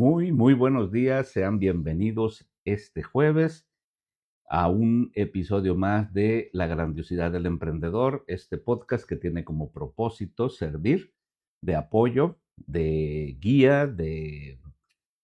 Muy buenos días, sean bienvenidos este jueves a un episodio más de La grandiosidad del emprendedor, este podcast que tiene como propósito servir de apoyo, de guía, de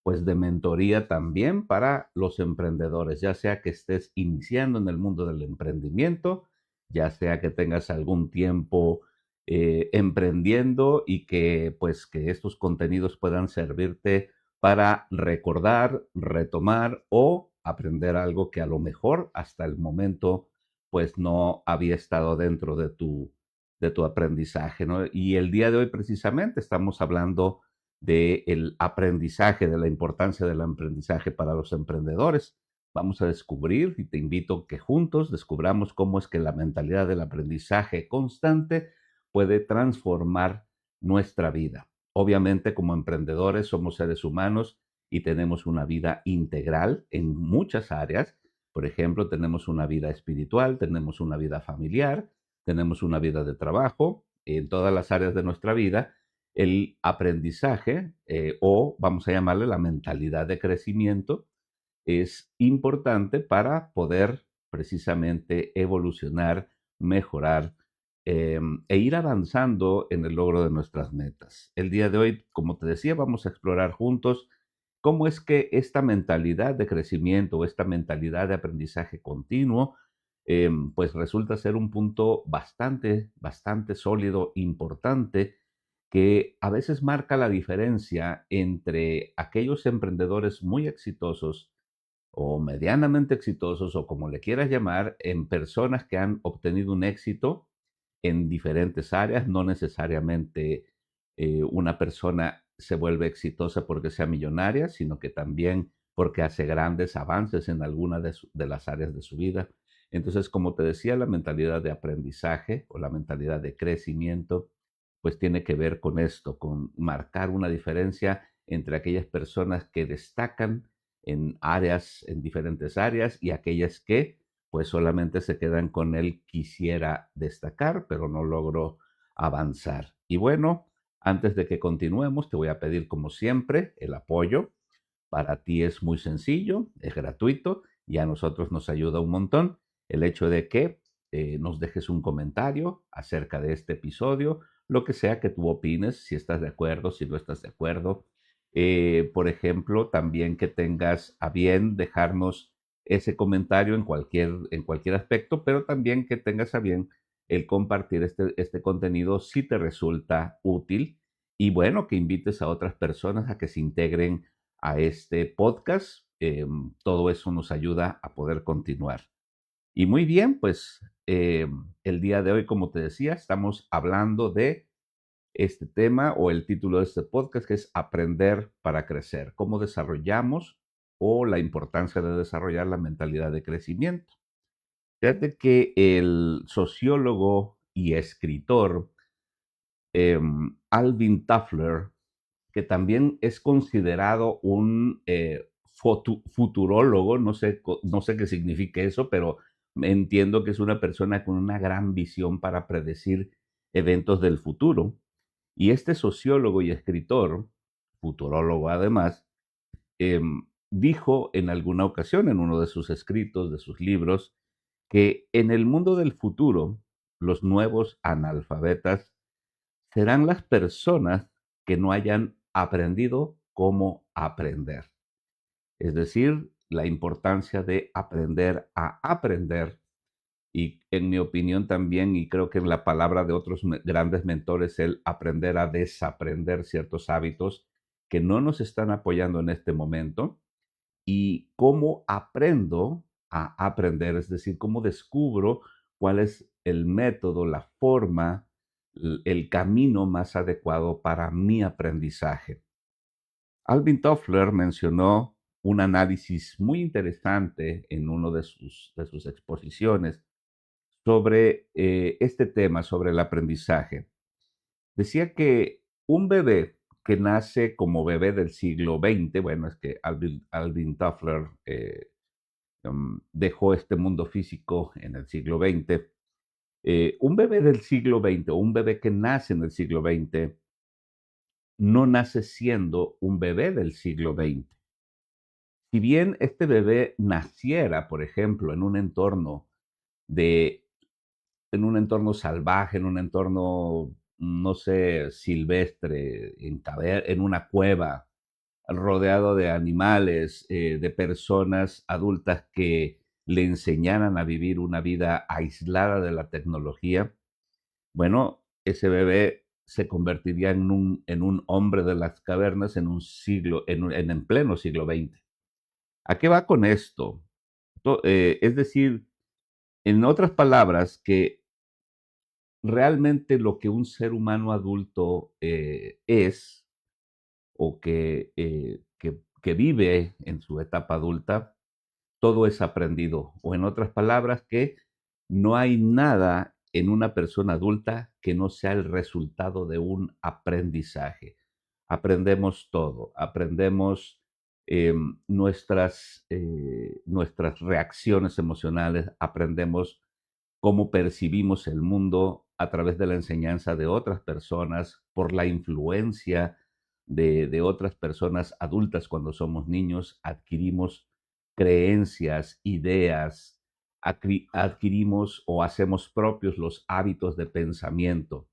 mentoría también para los emprendedores, ya sea que estés iniciando en el mundo del emprendimiento, ya sea que tengas algún tiempo emprendiendo y que pues que estos contenidos puedan servirte para recordar, retomar o aprender algo que a lo mejor hasta el momento pues no había estado dentro de tu aprendizaje, ¿no? Y el día de hoy precisamente estamos hablando del aprendizaje, de la importancia del aprendizaje para los emprendedores. Vamos a descubrir y te invito a que juntos descubramos cómo es que la mentalidad del aprendizaje constante puede transformar nuestra vida. Obviamente, como emprendedores somos seres humanos y tenemos una vida integral en muchas áreas. Por ejemplo, tenemos una vida espiritual, tenemos una vida familiar, tenemos una vida de trabajo, en todas las áreas de nuestra vida el aprendizaje, o vamos a llamarle la mentalidad de crecimiento, es importante para poder precisamente evolucionar, mejorar e ir avanzando en el logro de nuestras metas. El día de hoy, como te decía, vamos a explorar juntos cómo es que esta mentalidad de crecimiento o esta mentalidad de aprendizaje continuo, pues resulta ser un punto bastante sólido, importante, que a veces marca la diferencia entre aquellos emprendedores muy exitosos o medianamente exitosos o como le quieras llamar, en personas que han obtenido un éxito en diferentes áreas, no necesariamente una persona se vuelve exitosa porque sea millonaria, sino que también porque hace grandes avances en alguna de las áreas de su vida. Entonces, como te decía, la mentalidad de aprendizaje o la mentalidad de crecimiento, pues tiene que ver con esto, con marcar una diferencia entre aquellas personas que destacan en áreas, en diferentes áreas, y aquellas que pues solamente se quedan con el quisiera destacar, pero no logro avanzar. Y bueno, antes de que continuemos, te voy a pedir como siempre el apoyo. Para ti es muy sencillo, es gratuito y a nosotros nos ayuda un montón el hecho de que nos dejes un comentario acerca de este episodio, lo que sea que tú opines, si estás de acuerdo, si no estás de acuerdo. Por ejemplo, también que tengas a bien dejarnos ese comentario en cualquier aspecto, pero también que tengas a bien el compartir este contenido si te resulta útil y bueno, que invites a otras personas a que se integren a este podcast. Todo eso nos ayuda a poder continuar. Y muy bien, pues el día de hoy, como te decía, estamos hablando de este tema o el título de este podcast que es Aprender para crecer. ¿Cómo desarrollamos o la importancia de desarrollar la mentalidad de crecimiento? Fíjate que el sociólogo y escritor Alvin Toffler, que también es considerado un futurólogo, no sé qué significa eso, pero entiendo que es una persona con una gran visión para predecir eventos del futuro. Y este sociólogo y escritor, futurólogo además, dijo en alguna ocasión en uno de sus escritos, de sus libros, que en el mundo del futuro, los nuevos analfabetas serán las personas que no hayan aprendido cómo aprender. Es decir, la importancia de aprender a aprender y en mi opinión también, y creo que en la palabra de otros grandes mentores, el aprender a desaprender ciertos hábitos que no nos están apoyando en este momento y cómo aprendo a aprender, es decir, cómo descubro cuál es el método, la forma, el camino más adecuado para mi aprendizaje. Alvin Toffler mencionó un análisis muy interesante en uno de sus exposiciones sobre este tema, sobre el aprendizaje. Decía que un bebé que nace como bebé del siglo XX, bueno, es que Alvin Toffler dejó este mundo físico en el siglo XX. Un bebé del siglo XX o un bebé que nace en el siglo XX no nace siendo un bebé del siglo XX. Si bien este bebé naciera, por ejemplo, de, en un entorno salvaje, en un entorno, no sé, silvestre, en una cueva, rodeado de animales, de personas adultas que le enseñaran a vivir una vida aislada de la tecnología, bueno, ese bebé se convertiría en un hombre de las cavernas en un siglo, en pleno siglo XX. ¿A qué va con esto? Es decir, en otras palabras, que realmente lo que un ser humano adulto es o que vive en su etapa adulta, todo es aprendido. O en otras palabras, que no hay nada en una persona adulta que no sea el resultado de un aprendizaje. Aprendemos todo, aprendemos nuestras reacciones emocionales, aprendemos cómo percibimos el mundo a través de la enseñanza de otras personas, por la influencia de otras personas adultas cuando somos niños, adquirimos creencias, ideas, adquirimos o hacemos propios los hábitos de pensamiento.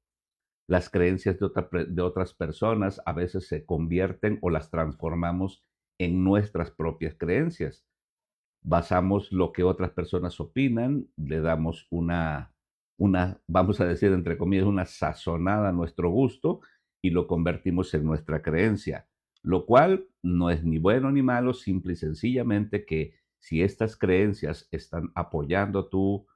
Las creencias de otras personas a veces se convierten o las transformamos en nuestras propias creencias. Basamos lo que otras personas opinan, le damos vamos a decir, entre comillas, una sazonada a nuestro gusto y lo convertimos en nuestra creencia, lo cual no es ni bueno ni malo, simple y sencillamente que si estas creencias están apoyando tu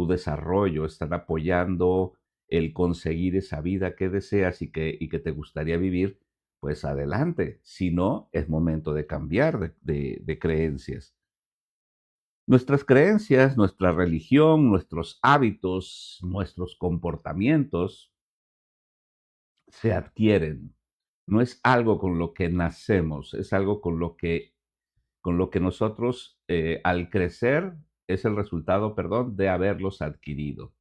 desarrollo, están apoyando el conseguir esa vida que deseas y que te gustaría vivir, pues adelante. Si no, es momento de cambiar de creencias. Nuestras creencias, nuestra religión, nuestros hábitos, nuestros comportamientos se adquieren. No es algo con lo que nacemos, es algo con lo que nosotros al crecer es el resultado, perdón, de haberlos adquirido.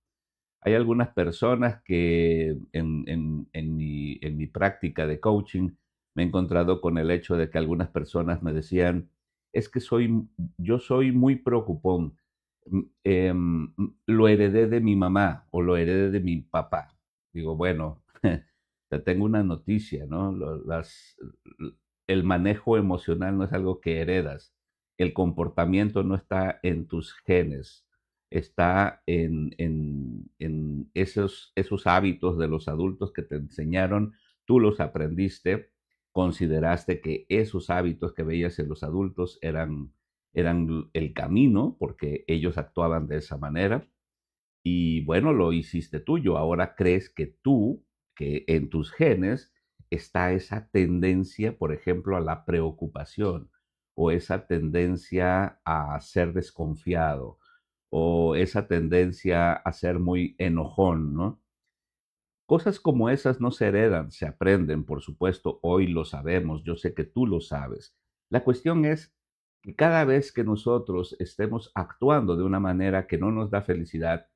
Hay algunas personas que en mi práctica de coaching me he encontrado con el hecho de que algunas personas me decían, es que yo soy muy preocupón, lo heredé de mi mamá o lo heredé de mi papá. Digo, bueno, te tengo una noticia, ¿no? El manejo emocional no es algo que heredas, el comportamiento no está en tus genes, está en esos hábitos de los adultos que te enseñaron, tú los aprendiste, consideraste que esos hábitos que veías en los adultos eran el camino, porque ellos actuaban de esa manera, y bueno, lo hiciste tuyo. Ahora crees que en tus genes está esa tendencia, por ejemplo, a la preocupación o esa tendencia a ser desconfiado o esa tendencia a ser muy enojón, ¿no? Cosas como esas no se heredan, se aprenden, por supuesto, hoy lo sabemos, yo sé que tú lo sabes. La cuestión es que cada vez que nosotros estemos actuando de una manera que no nos da felicidad,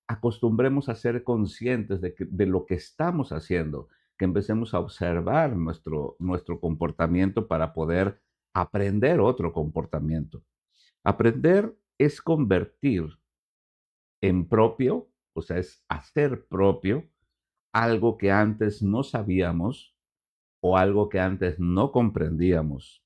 acostumbremos a ser conscientes de lo que estamos haciendo, que empecemos a observar nuestro comportamiento para poder aprender otro comportamiento. Aprender es convertir en propio, o sea, es hacer propio algo que antes no sabíamos o algo que antes no comprendíamos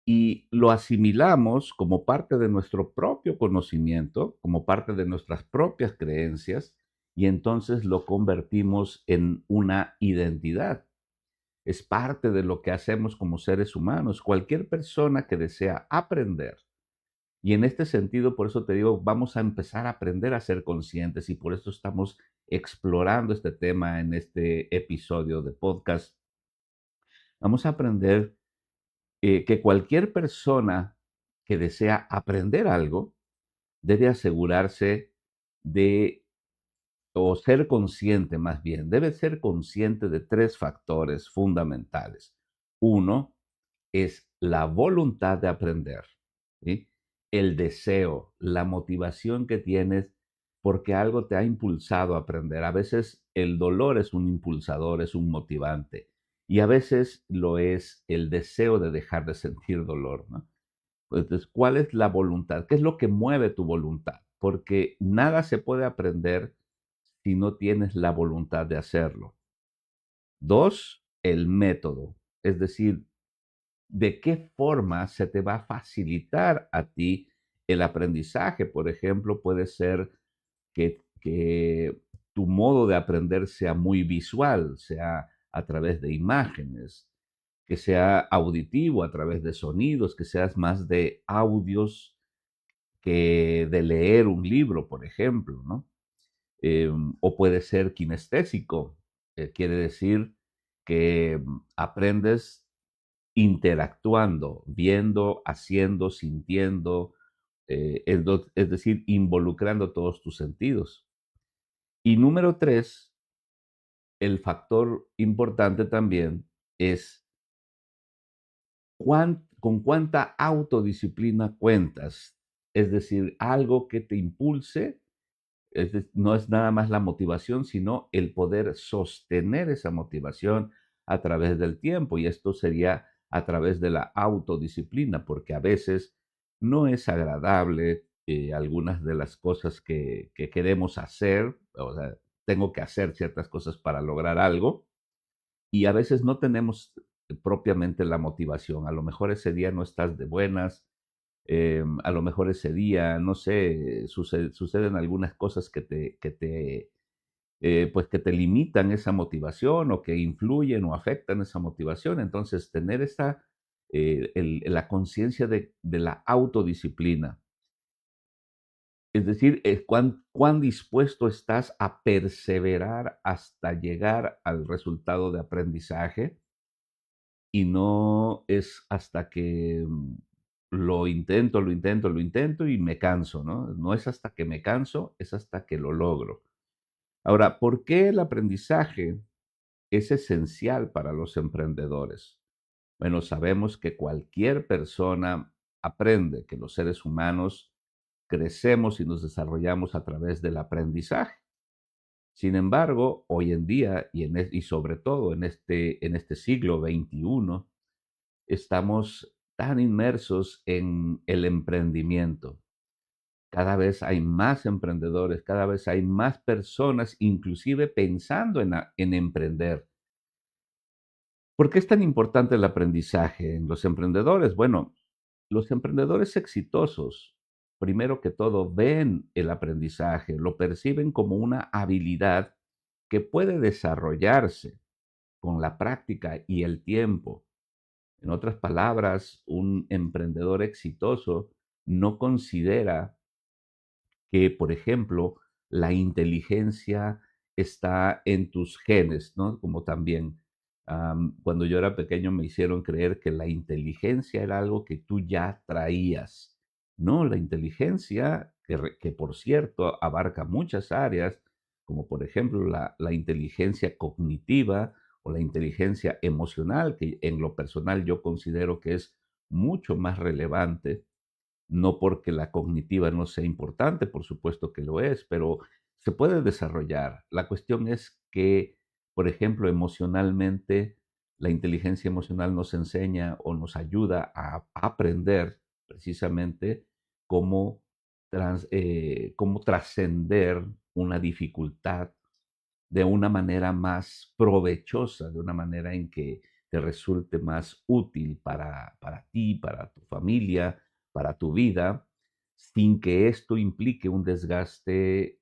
y lo asimilamos como parte de nuestro propio conocimiento, como parte de nuestras propias creencias y entonces lo convertimos en una identidad. Es parte de lo que hacemos como seres humanos. Cualquier persona que desea aprender. Y en este sentido, por eso te digo, vamos a empezar a aprender a ser conscientes y por eso estamos explorando este tema en este episodio de podcast. Vamos a aprender que cualquier persona que desea aprender algo debe asegurarse de, o ser consciente más bien, debe ser consciente de tres factores fundamentales. Uno es la voluntad de aprender, ¿sí? El deseo, la motivación que tienes porque algo te ha impulsado a aprender. A veces el dolor es un impulsador, es un motivante. y a veces lo es el deseo de dejar de sentir dolor, ¿no? Entonces, ¿cuál es la voluntad? ¿Qué es lo que mueve tu voluntad? Porque nada se puede aprender si no tienes la voluntad de hacerlo. Dos, el método, es decir, de qué forma se te va a facilitar a ti el aprendizaje. Por ejemplo, puede ser que tu modo de aprender sea muy visual, sea a través de imágenes, que sea auditivo a través de sonidos, que seas más de audios que de leer un libro, por ejemplo, ¿no? O puede ser kinestésico, quiere decir que aprendes interactuando, viendo, haciendo, sintiendo, es decir, involucrando todos tus sentidos. Y número tres, el factor importante también es con cuánta autodisciplina cuentas. Es decir, algo que te impulse, no es nada más la motivación, sino el poder sostener esa motivación a través del tiempo. Y esto sería a través de la autodisciplina, porque a veces no es agradable algunas de las cosas que queremos hacer. O sea, tengo que hacer ciertas cosas para lograr algo y a veces no tenemos propiamente la motivación. A lo mejor ese día no estás de buenas, a lo mejor ese día, no sé, suceden algunas cosas pues que te limitan esa motivación o que influyen o afectan esa motivación. Entonces, tener la conciencia de la autodisciplina, es decir, cuán dispuesto estás a perseverar hasta llegar al resultado de aprendizaje y no es hasta que lo intento y me canso, ¿no? No es hasta que me canso, es hasta que lo logro. Ahora, ¿por qué el aprendizaje es esencial para los emprendedores? Bueno, sabemos que cualquier persona aprende, que los seres humanos crecemos y nos desarrollamos a través del aprendizaje. Sin embargo, hoy en día y sobre todo en este siglo XXI, estamos tan inmersos en el emprendimiento. Cada vez hay más emprendedores, cada vez hay más personas, inclusive pensando en emprender. ¿Por qué es tan importante el aprendizaje en los emprendedores? Bueno, los emprendedores exitosos, primero que todo, ven el aprendizaje, lo perciben como una habilidad que puede desarrollarse con la práctica y el tiempo. En otras palabras, un emprendedor exitoso no considera que, por ejemplo, la inteligencia está en tus genes, ¿no? Como también cuando yo era pequeño me hicieron creer que la inteligencia era algo que tú ya traías. No, la inteligencia, que por cierto abarca muchas áreas, como por ejemplo la inteligencia cognitiva o la inteligencia emocional, que en lo personal yo considero que es mucho más relevante, no porque la cognitiva no sea importante, por supuesto que lo es, pero se puede desarrollar. La cuestión es que, por ejemplo, emocionalmente, la inteligencia emocional nos enseña o nos ayuda a aprender precisamente cómo, cómo trascender una dificultad de una manera más provechosa, de una manera en que te resulte más útil para ti, para tu familia, para tu vida, sin que esto implique un desgaste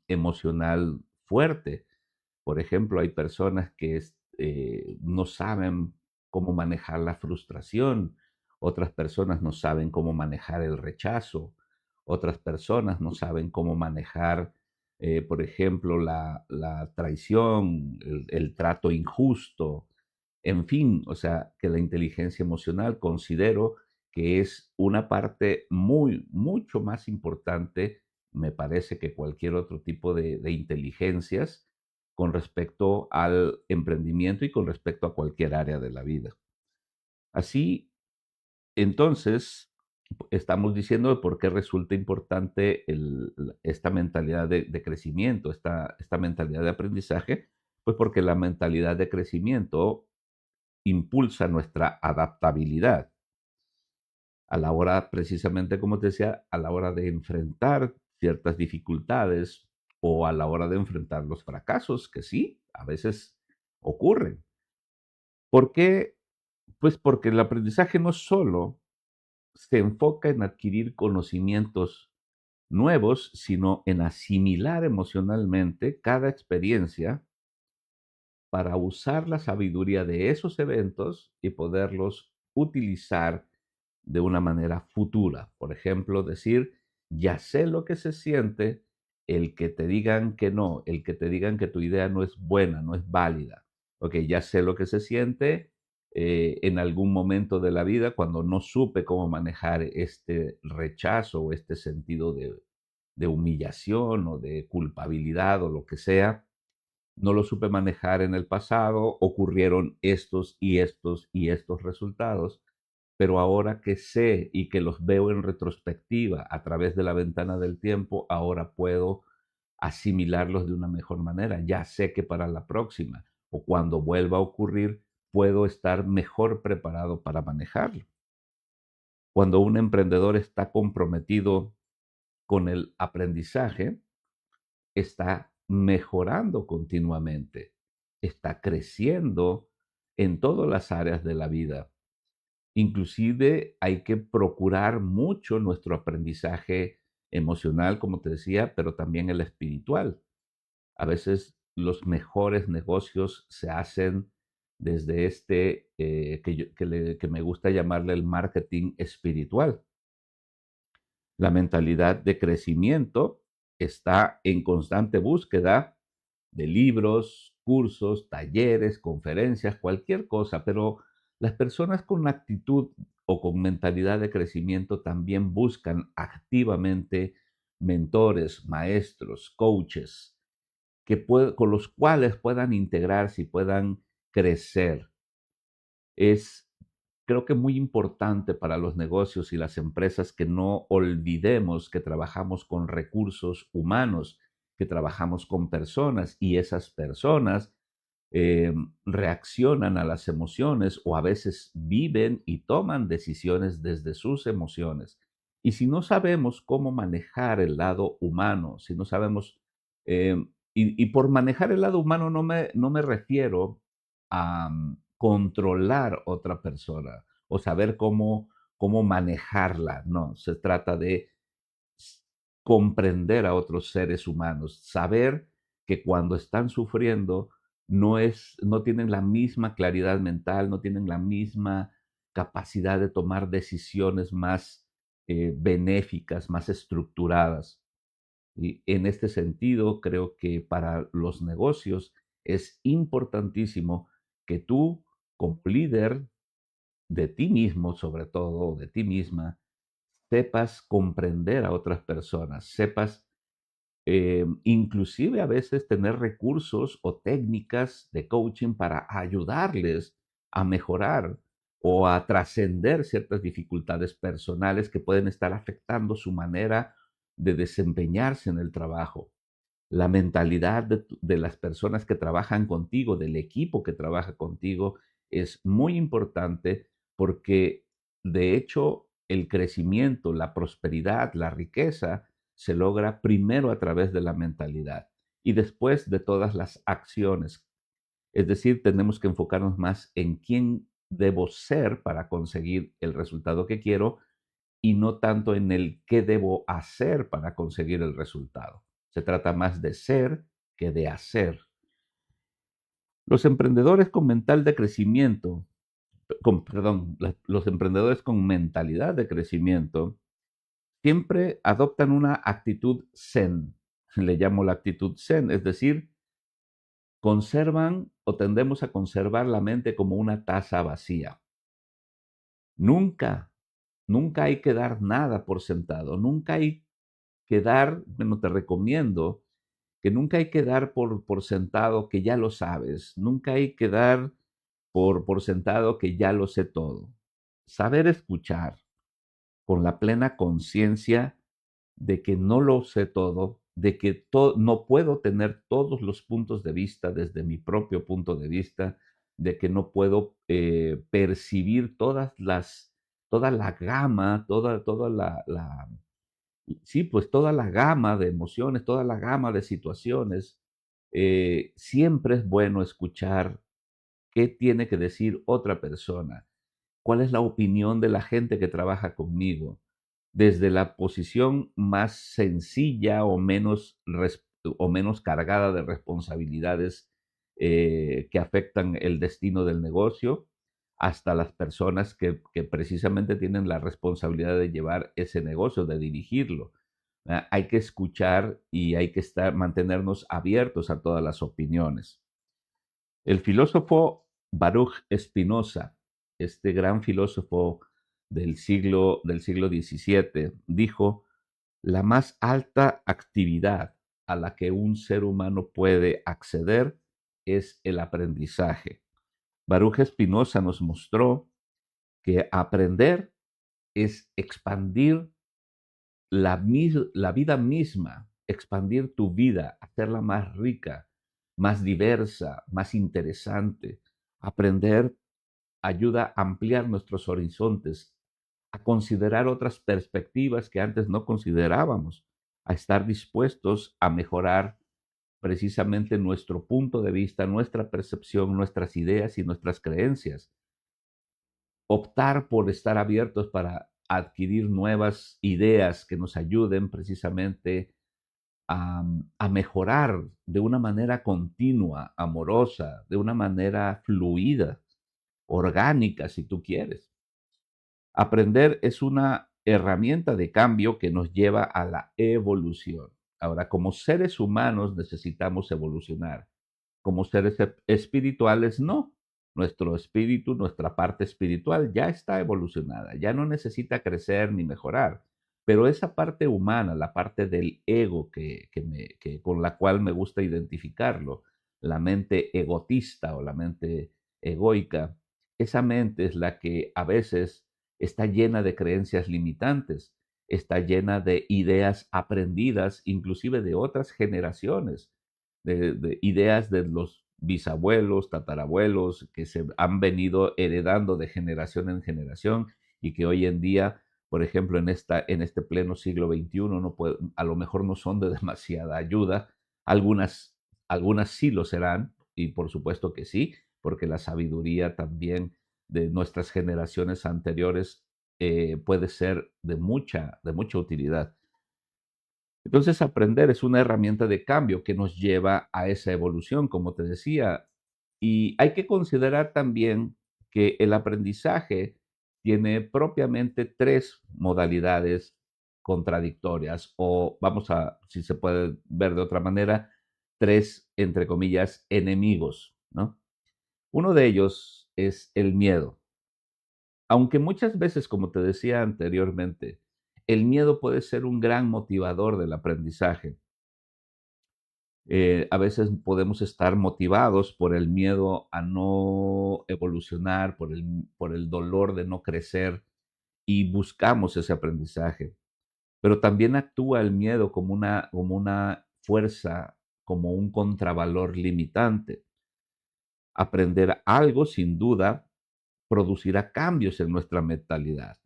emocional fuerte. Por ejemplo, hay personas que no saben cómo manejar la frustración, otras personas no saben cómo manejar el rechazo, otras personas no saben cómo manejar, por ejemplo, la traición, el trato injusto, en fin, o sea, que la inteligencia emocional considero que es una parte mucho más importante, me parece, que cualquier otro tipo de inteligencias con respecto al emprendimiento y con respecto a cualquier área de la vida. Así, entonces, estamos diciendo de por qué resulta importante esta mentalidad de crecimiento, esta mentalidad de aprendizaje, pues porque la mentalidad de crecimiento impulsa nuestra adaptabilidad a la hora, precisamente como te decía, a la hora de enfrentar ciertas dificultades o a la hora de enfrentar los fracasos, que sí, a veces ocurren. ¿Por qué? Pues porque el aprendizaje no solo se enfoca en adquirir conocimientos nuevos, sino en asimilar emocionalmente cada experiencia para usar la sabiduría de esos eventos y poderlos utilizar de una manera futura. Por ejemplo, decir, ya sé lo que se siente el que te digan que no, el que te digan que tu idea no es buena, no es válida. Ok, ya sé lo que se siente en algún momento de la vida cuando no supe cómo manejar este rechazo o este sentido de humillación o de culpabilidad o lo que sea. No lo supe manejar en el pasado, ocurrieron estos y estos y estos resultados, pero ahora que sé y que los veo en retrospectiva a través de la ventana del tiempo, ahora puedo asimilarlos de una mejor manera. Ya sé que para la próxima o cuando vuelva a ocurrir, puedo estar mejor preparado para manejarlo. Cuando un emprendedor está comprometido con el aprendizaje, está mejorando continuamente, está creciendo en todas las áreas de la vida. Inclusive hay que procurar mucho nuestro aprendizaje emocional, como te decía, pero también el espiritual. A veces los mejores negocios se hacen desde que me gusta llamarle el marketing espiritual. La mentalidad de crecimiento está en constante búsqueda de libros, cursos, talleres, conferencias, cualquier cosa, pero las personas con actitud o con mentalidad de crecimiento también buscan activamente mentores, maestros, coaches, con los cuales puedan integrarse y puedan crecer. Es, creo que muy importante para los negocios y las empresas que no olvidemos que trabajamos con recursos humanos, que trabajamos con personas y esas personas reaccionan a las emociones o a veces viven y toman decisiones desde sus emociones. Y si no sabemos cómo manejar el lado humano, si no sabemos, y por manejar el lado humano no me refiero a controlar otra persona o saber cómo manejarla, no, se trata de s- comprender a otros seres humanos, saber que cuando están sufriendo no tienen la misma claridad mental, no tienen la misma capacidad de tomar decisiones más benéficas, más estructuradas. Y en este sentido, creo que para los negocios es importantísimo que tú, como líder de ti mismo, sobre todo, de ti misma, sepas comprender a otras personas, sepas inclusive a veces tener recursos o técnicas de coaching para ayudarles a mejorar o a trascender ciertas dificultades personales que pueden estar afectando su manera de desempeñarse en el trabajo. La mentalidad de las personas que trabajan contigo, del equipo que trabaja contigo, es muy importante porque de hecho el crecimiento, la prosperidad, la riqueza se logra primero a través de la mentalidad y después de todas las acciones. Es decir, tenemos que enfocarnos más en quién debo ser para conseguir el resultado que quiero y no tanto en el qué debo hacer para conseguir el resultado. Se trata más de ser que de hacer. Los emprendedores con mental de crecimiento, perdón, los emprendedores con mentalidad de crecimiento siempre adoptan una actitud zen. Le llamo la actitud zen, es decir, conservan o tendemos a conservar la mente como una taza vacía. Nunca, nunca hay que dar nada por sentado, nunca hay que dar, bueno, te recomiendo que nunca hay que dar por sentado que ya lo sabes, nunca hay que dar por sentado que ya lo sé todo. Saber escuchar con la plena conciencia de que no lo sé todo, de que no puedo tener todos los puntos de vista desde mi propio punto de vista, de que no puedo percibir toda la gama, toda sí, pues toda la gama de emociones, toda la gama de situaciones. Siempre es bueno escuchar qué tiene que decir otra persona, cuál es la opinión de la gente que trabaja conmigo, desde la posición más sencilla o menos cargada de responsabilidades que afectan el destino del negocio, hasta las personas que precisamente tienen la responsabilidad de llevar ese negocio, de dirigirlo. Hay que escuchar y hay que mantenernos abiertos a todas las opiniones. El filósofo Baruch Spinoza, este gran filósofo del siglo XVII, dijo: la más alta actividad a la que un ser humano puede acceder es el aprendizaje. Baruch Spinoza nos mostró que aprender es expandir la vida misma, expandir tu vida, hacerla más rica, más diversa, más interesante. Aprender ayuda a ampliar nuestros horizontes, a considerar otras perspectivas que antes no considerábamos, a estar dispuestos a mejorar precisamente nuestro punto de vista, nuestra percepción, nuestras ideas y nuestras creencias. Optar por estar abiertos para adquirir nuevas ideas que nos ayuden precisamente a mejorar de una manera continua, amorosa, de una manera fluida, orgánica, si tú quieres. Aprender es una herramienta de cambio que nos lleva a la evolución. Ahora, como seres humanos necesitamos evolucionar. Como seres espirituales, no. Nuestro espíritu, nuestra parte espiritual ya está evolucionada, ya no necesita crecer ni mejorar. Pero esa parte humana, la parte del ego con la cual me gusta identificarlo, la mente egotista o la mente egoica, esa mente es la que a veces está llena de creencias limitantes, está llena de ideas aprendidas, inclusive de otras generaciones, de ideas de los bisabuelos, tatarabuelos, que se han venido heredando de generación en generación y que hoy en día, por ejemplo, en este pleno siglo XXI, a lo mejor no son de demasiada ayuda. Algunas sí lo serán, y por supuesto que sí, porque la sabiduría también de nuestras generaciones anteriores puede ser de mucha utilidad. Entonces, aprender es una herramienta de cambio que nos lleva a esa evolución, como te decía. Y hay que considerar también que el aprendizaje tiene propiamente tres modalidades contradictorias, o vamos a, si se puede ver de otra manera, tres, entre comillas, enemigos, ¿no? Uno de ellos es el miedo. Aunque muchas veces, como te decía anteriormente, el miedo puede ser un gran motivador del aprendizaje. A veces podemos estar motivados por el miedo a no evolucionar, por el dolor de no crecer y buscamos ese aprendizaje. Pero también actúa el miedo como una fuerza, como un contravalor limitante. Aprender algo, sin duda, producirá cambios en nuestra mentalidad,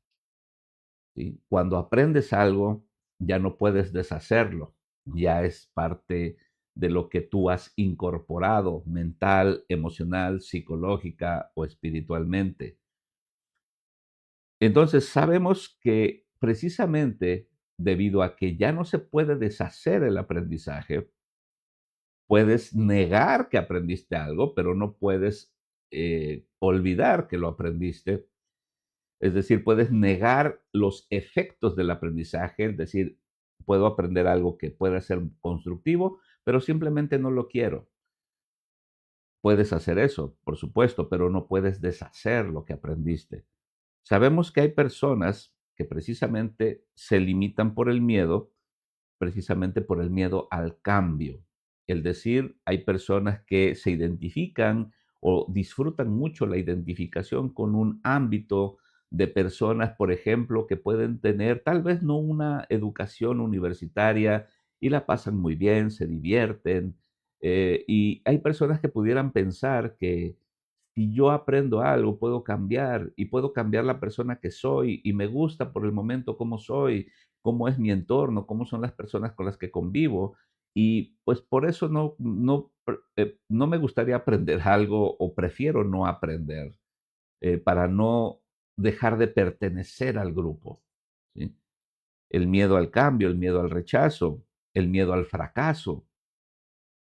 ¿sí? Cuando aprendes algo, ya no puedes deshacerlo, ya es parte de lo que tú has incorporado mental, emocional, psicológica o espiritualmente. Entonces, sabemos que precisamente debido a que ya no se puede deshacer el aprendizaje, puedes negar que aprendiste algo, pero no puedes olvidar que lo aprendiste. Es decir, puedes negar los efectos del aprendizaje, es decir, puedo aprender algo que pueda ser constructivo, pero simplemente no lo quiero. Puedes hacer eso, por supuesto, pero no puedes deshacer lo que aprendiste. Sabemos que hay personas que precisamente se limitan por el miedo, precisamente por el miedo al cambio. Es decir, hay personas que se identifican o disfrutan mucho la identificación con un ámbito de personas, por ejemplo, que pueden tener tal vez no una educación universitaria y la pasan muy bien, se divierten. Y hay personas que pudieran pensar que si yo aprendo algo, puedo cambiar y puedo cambiar la persona que soy y me gusta por el momento cómo soy, cómo es mi entorno, cómo son las personas con las que convivo. Y pues por eso no me gustaría aprender algo o prefiero no aprender para no dejar de pertenecer al grupo. ¿Sí? El miedo al cambio, el miedo al rechazo, el miedo al fracaso.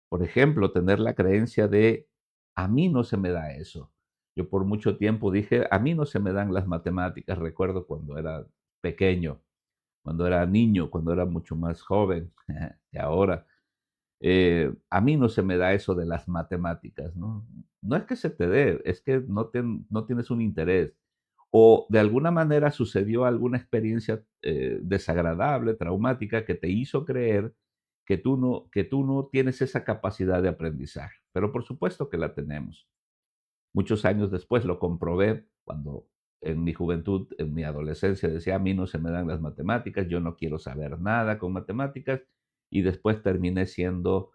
Por ejemplo, tener la creencia de, a mí no se me da eso. Yo por mucho tiempo dije, a mí no se me dan las matemáticas. Recuerdo cuando era pequeño, cuando era niño, cuando era mucho más joven que ahora. A mí no se me da eso de las matemáticas, ¿no? No es que se te dé, es que no tienes un interés. O de alguna manera sucedió alguna experiencia desagradable, traumática, que te hizo creer que tú no tienes esa capacidad de aprendizaje. Pero por supuesto que la tenemos. Muchos años después lo comprobé cuando en mi juventud, en mi adolescencia, decía, a mí no se me dan las matemáticas, yo no quiero saber nada con matemáticas, y después terminé siendo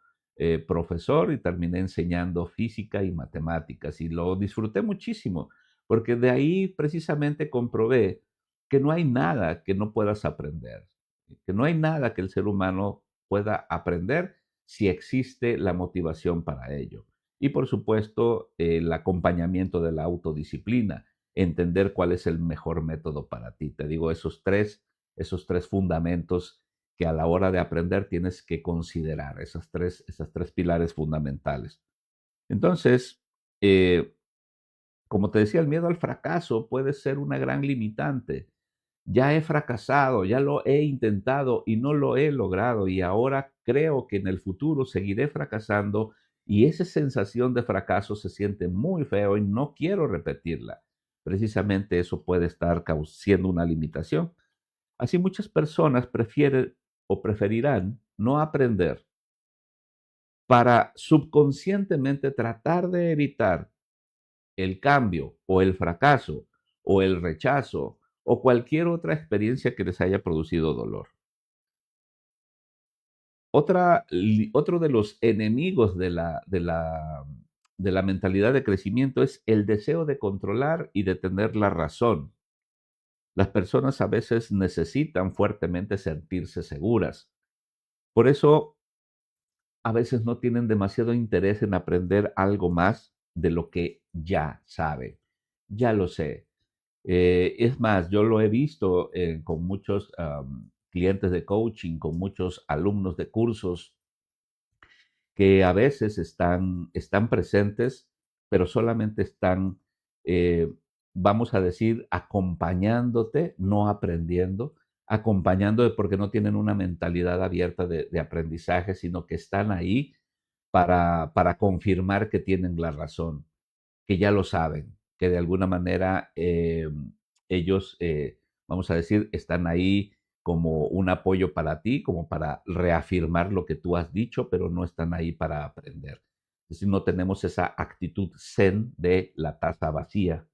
profesor y terminé enseñando física y matemáticas, y lo disfruté muchísimo, porque de ahí precisamente comprobé que no hay nada que no puedas aprender, que no hay nada que el ser humano pueda aprender si existe la motivación para ello. Y por supuesto, el acompañamiento de la autodisciplina, entender cuál es el mejor método para ti. Te digo, esos tres fundamentos que a la hora de aprender tienes que considerar, esas tres pilares fundamentales. Entonces, eh, como te decía, el miedo al fracaso puede ser una gran limitante. Ya he fracasado, ya lo he intentado y no lo he logrado y ahora creo que en el futuro seguiré fracasando y esa sensación de fracaso se siente muy feo y no quiero repetirla. Precisamente eso puede estar siendo una limitación. Así muchas personas prefieren o preferirán no aprender para subconscientemente tratar de evitar el cambio o el fracaso o el rechazo o cualquier otra experiencia que les haya producido dolor. Otro de los enemigos de la mentalidad de crecimiento es el deseo de controlar y de tener la razón. Las personas a veces necesitan fuertemente sentirse seguras. Por eso a veces no tienen demasiado interés en aprender algo más de lo que ya saben. Ya lo sé. Es más, yo lo he visto con muchos clientes de coaching, con muchos alumnos de cursos que a veces están presentes, pero solamente están, eh, vamos a decir, acompañándote, no aprendiendo, acompañándote porque no tienen una mentalidad abierta de aprendizaje, sino que están ahí para confirmar que tienen la razón, que ya lo saben, que de alguna manera ellos, vamos a decir, están ahí como un apoyo para ti, como para reafirmar lo que tú has dicho, pero no están ahí para aprender. Es decir, no tenemos esa actitud zen de la taza vacía.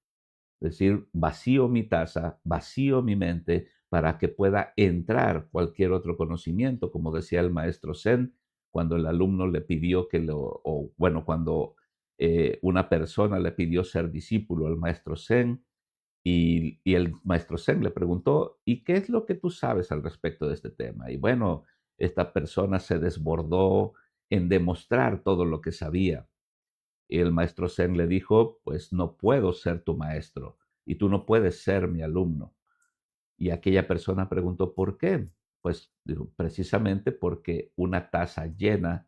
Es decir, vacío mi taza, vacío mi mente para que pueda entrar cualquier otro conocimiento, como decía el maestro Zen, cuando el alumno le pidió o bueno, cuando una persona le pidió ser discípulo al maestro Zen y el maestro Zen le preguntó, ¿y qué es lo que tú sabes al respecto de este tema? Y bueno, esta persona se desbordó en demostrar todo lo que sabía. Y el maestro Zen le dijo, pues no puedo ser tu maestro y tú no puedes ser mi alumno. Y aquella persona preguntó, ¿por qué? Pues dijo, precisamente porque una taza llena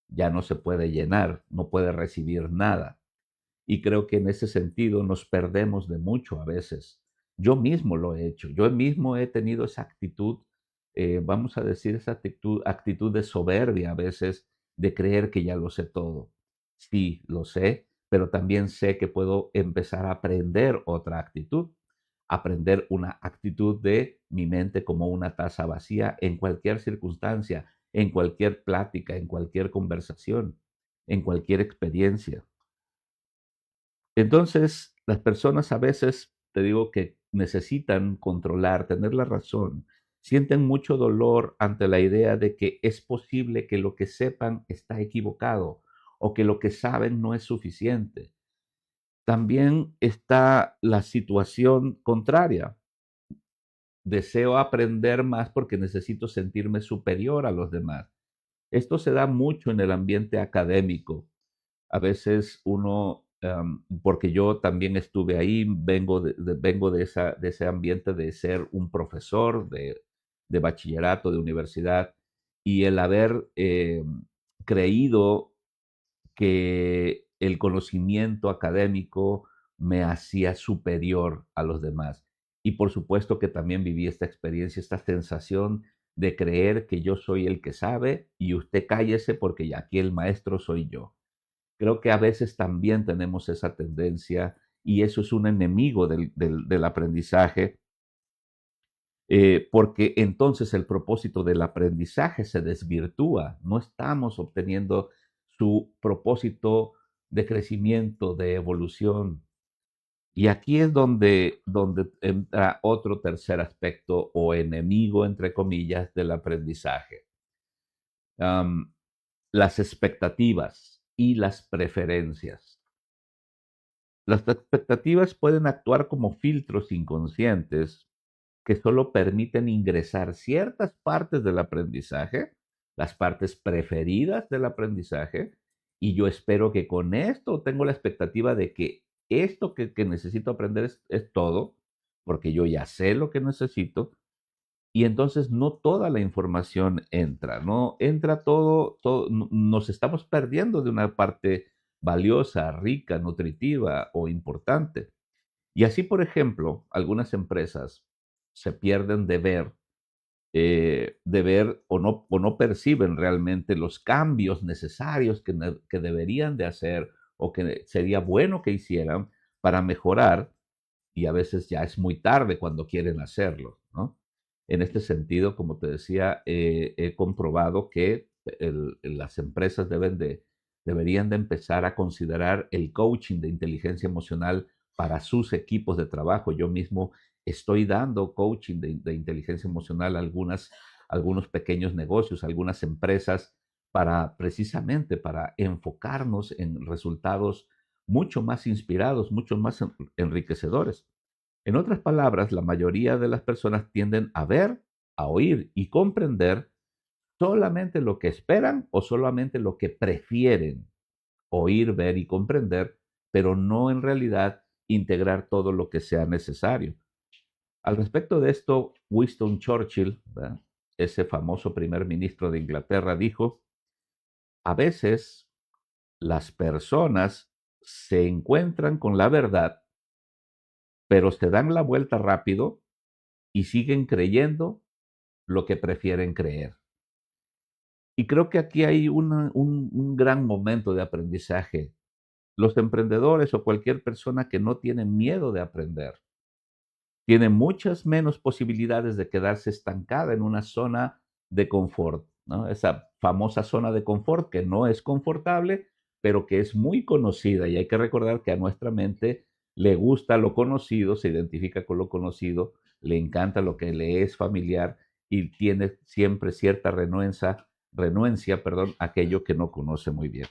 ya no se puede llenar, no puede recibir nada. Y creo que en ese sentido nos perdemos de mucho a veces. Yo mismo lo he hecho, yo mismo he tenido esa actitud, vamos a decir, esa actitud de soberbia a veces, de creer que ya lo sé todo. Sí, lo sé, pero también sé que puedo empezar a aprender otra actitud, aprender una actitud de mi mente como una taza vacía en cualquier circunstancia, en cualquier plática, en cualquier conversación, en cualquier experiencia. Entonces, las personas a veces, te digo que necesitan controlar, tener la razón, sienten mucho dolor ante la idea de que es posible que lo que sepan está equivocado o que lo que saben no es suficiente. también está la situación contraria. Deseo aprender más porque necesito sentirme superior a los demás. Esto se da mucho en el ambiente académico. A veces uno, porque yo también estuve ahí, vengo de ese ambiente de ser un profesor de bachillerato, de universidad, y el haber creído que el conocimiento académico me hacía superior a los demás. Y por supuesto que también viví esta experiencia, esta sensación de creer que yo soy el que sabe y usted cállese porque ya aquí el maestro soy yo. Creo que a veces también tenemos esa tendencia y eso es un enemigo del aprendizaje, porque entonces el propósito del aprendizaje se desvirtúa. No estamos obteniendo su propósito de crecimiento, de evolución. Y aquí es donde entra otro tercer aspecto o enemigo, entre comillas, del aprendizaje. Am, las expectativas y las preferencias. Las expectativas pueden actuar como filtros inconscientes que solo permiten ingresar ciertas partes del aprendizaje, las partes preferidas del aprendizaje, y yo espero que con esto tengo la expectativa de que esto que necesito aprender es todo, porque yo ya sé lo que necesito, y entonces no toda la información entra, no entra todo, nos estamos perdiendo de una parte valiosa, rica, nutritiva o importante. Y así, por ejemplo, algunas empresas se pierden de ver o no perciben realmente los cambios necesarios que deberían de hacer o que sería bueno que hicieran para mejorar, y a veces ya es muy tarde cuando quieren hacerlo, ¿no? En este sentido, como te decía, he comprobado que las empresas deberían de empezar a considerar el coaching de inteligencia emocional para sus equipos de trabajo. Yo mismo estoy dando coaching de inteligencia emocional a algunos pequeños negocios, algunas empresas, para precisamente para enfocarnos en resultados mucho más inspirados, mucho más enriquecedores. En otras palabras, la mayoría de las personas tienden a ver, a oír y comprender solamente lo que esperan o solamente lo que prefieren oír, ver y comprender, pero no en realidad integrar todo lo que sea necesario. Al respecto de esto, Winston Churchill, ¿verdad?, ese famoso primer ministro de Inglaterra, dijo: a veces las personas se encuentran con la verdad, pero se dan la vuelta rápido y siguen creyendo lo que prefieren creer. Y creo que aquí hay un gran momento de aprendizaje. Los emprendedores o cualquier persona que no tiene miedo de aprender, tiene muchas menos posibilidades de quedarse estancada en una zona de confort, ¿no? Esa famosa zona de confort que no es confortable, pero que es muy conocida, y hay que recordar que a nuestra mente le gusta lo conocido, se identifica con lo conocido, le encanta lo que le es familiar y tiene siempre cierta renuencia, a aquello que no conoce muy bien.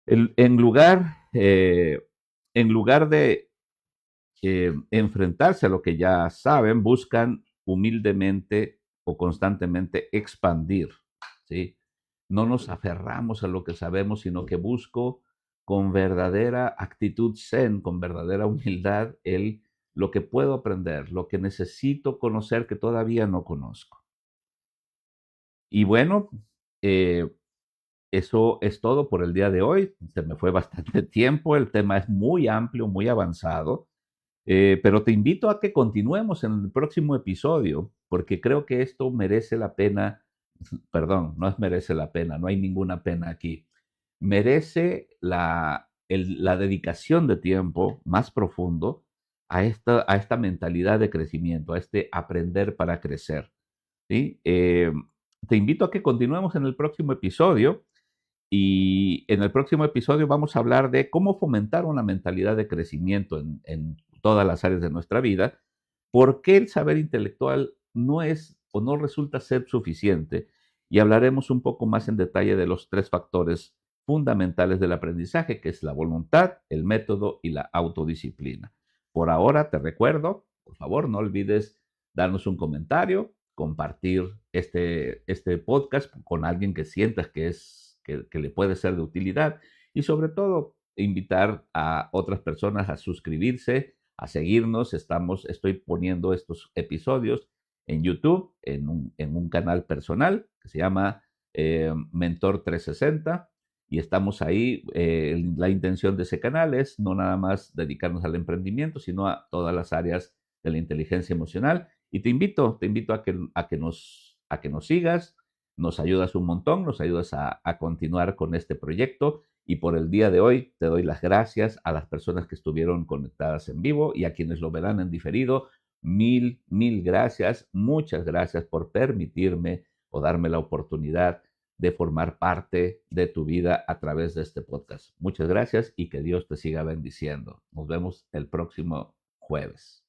El- en lugar, eh, en lugar de enfrentarse a lo que ya saben, buscan humildemente o constantemente expandir, ¿sí? No nos aferramos a lo que sabemos, sino que busco con verdadera actitud zen, con verdadera humildad, lo que puedo aprender, lo que necesito conocer que todavía no conozco. Y bueno, eh, eso es todo por el día de hoy. Se me fue bastante tiempo, el tema es muy amplio, muy avanzado. Pero te invito a que continuemos en el próximo episodio, porque creo que esto merece la pena, perdón, no es merece la pena, no hay ninguna pena aquí. Merece la dedicación de tiempo más profundo a esta mentalidad de crecimiento, a este aprender para crecer, ¿sí? Te invito a que continuemos en el próximo episodio, y en el próximo episodio vamos a hablar de cómo fomentar una mentalidad de crecimiento en todas las áreas de nuestra vida, por qué el saber intelectual no es o no resulta ser suficiente, y hablaremos un poco más en detalle de los tres factores fundamentales del aprendizaje, que es la voluntad, el método y la autodisciplina. Por ahora te recuerdo, por favor, no olvides darnos un comentario, compartir este podcast con alguien que sientas que le puede ser de utilidad y sobre todo invitar a otras personas a suscribirse, a seguirnos. Estoy poniendo estos episodios en YouTube, en un canal personal que se llama Mentor 360 y estamos ahí. La intención de ese canal es no nada más dedicarnos al emprendimiento, sino a todas las áreas de la inteligencia emocional. Y te invito a que nos sigas, nos ayudas un montón, nos ayudas a continuar con este proyecto. Y por el día de hoy te doy las gracias a las personas que estuvieron conectadas en vivo y a quienes lo verán en diferido. Mil gracias. Muchas gracias por permitirme o darme la oportunidad de formar parte de tu vida a través de este podcast. Muchas gracias y que Dios te siga bendiciendo. Nos vemos el próximo jueves.